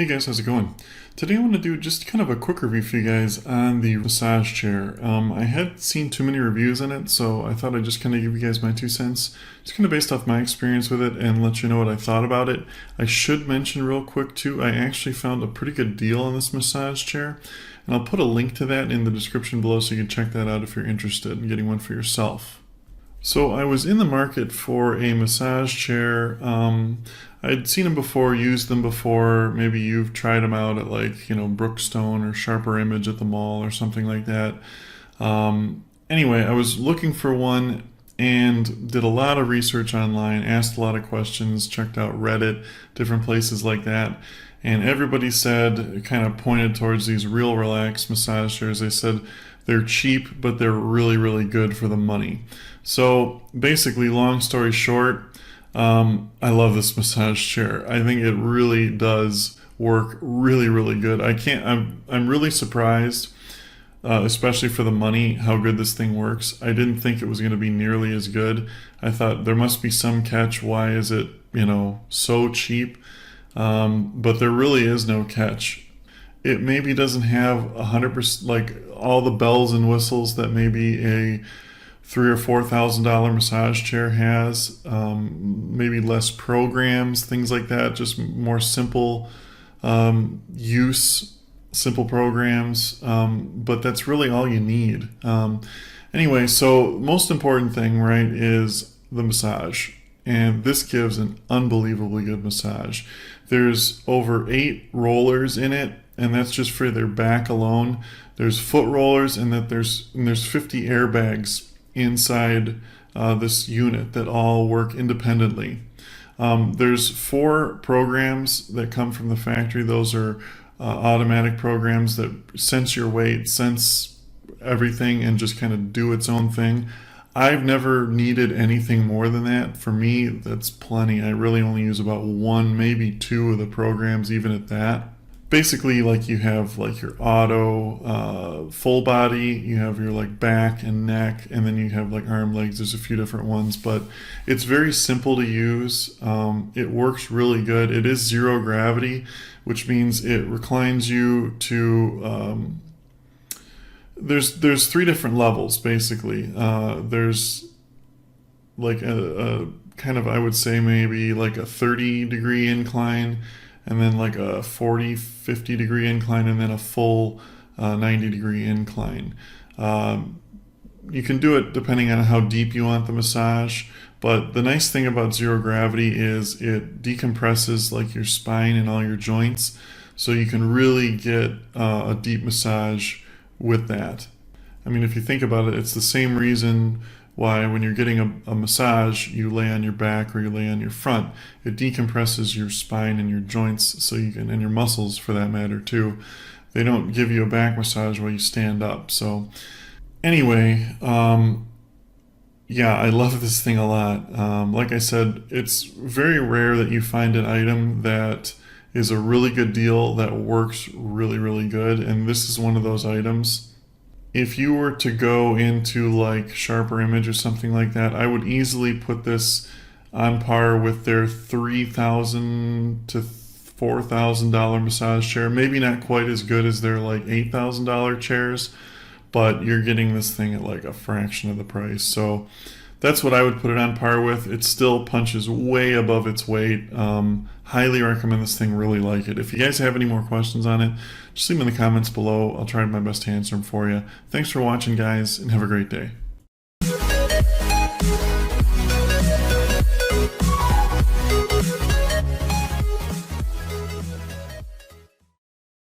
Hey guys, how's it going? Today I want to do just kind of a quick review for you guys on the massage chair. I had seen too many reviews on it, so I thought I'd just kind of give you guys my 2 cents, just kind of based off my experience with it and let you know what I thought about it. I should mention real quick too, I actually found a pretty good deal on this massage chair, and I'll put a link to that in the description below so you can check that out if you're interested in getting one for yourself. So I was in the market for a massage chair. I'd seen them before, used them before. Maybe you've tried them out at Brookstone or Sharper Image at the mall or something like that. Anyway, I was looking for one and did a lot of research online, asked a lot of questions, checked out Reddit, different places like that. And everybody said, kind of pointed towards these Real Relax massage chairs. They said they're cheap, but they're really, really good for the money. So basically, long story short, I love this massage chair. I think it really does work really, really good. I'm really surprised, especially for the money, how good this thing works. I didn't think it was going to be nearly as good. I thought there must be some catch. Why is it, so cheap? But there really is no catch. It maybe doesn't have 100%, like all the bells and whistles that maybe a $3,000 or $4,000 massage chair has. Maybe less programs, things like that. Just more simple use, simple programs. But that's really all you need. Anyway, so most important thing, right, is the massage. And this gives an unbelievably good massage. There's over 8 rollers in it, and that's just for their back alone. There's foot rollers, and there's 50 airbags inside this unit that all work independently. There's 4 programs that come from the factory. Those are automatic programs that sense your weight, sense everything, and just kind of do its own thing. I've never needed anything more than that. For me, that's plenty. I really only use about 1, maybe 2 of the programs, even at that. Basically, like, you have like your auto full body, you have your like back and neck, and then you have like arm, legs. There's a few different ones, but it's very simple to use. It works really good. It is zero gravity, which means it reclines you to there's 3 different levels basically. There's like a kind of, I would say, maybe like a 30-degree incline, and then like a 40-50 degree incline, and then a full 90-degree incline. You can do it depending on how deep you want the massage, but the nice thing about zero gravity is it decompresses like your spine and all your joints, so you can really get a deep massage with that. I mean, if you think about it, it's the same reason why when you're getting a massage, you lay on your back or you lay on your front. It decompresses your spine and your joints, so you can, and your muscles for that matter too. They don't give you a back massage while you stand up. So anyway, yeah, I love this thing a lot. Like I said, it's very rare that you find an item that is a really good deal that works really, really good, and this is one of those items. If you were to go into like Sharper Image or something like that, I would easily put this on par with their $3,000 to $4,000 massage chair. Maybe not quite as good as their like $8,000 chairs, but you're getting this thing at like a fraction of the price. So that's what I would put it on par with. It still punches way above its weight. Highly recommend this thing, really like it. If you guys have any more questions on it, just leave them in the comments below. I'll try my best to answer them for you. Thanks for watching, guys, and have a great day.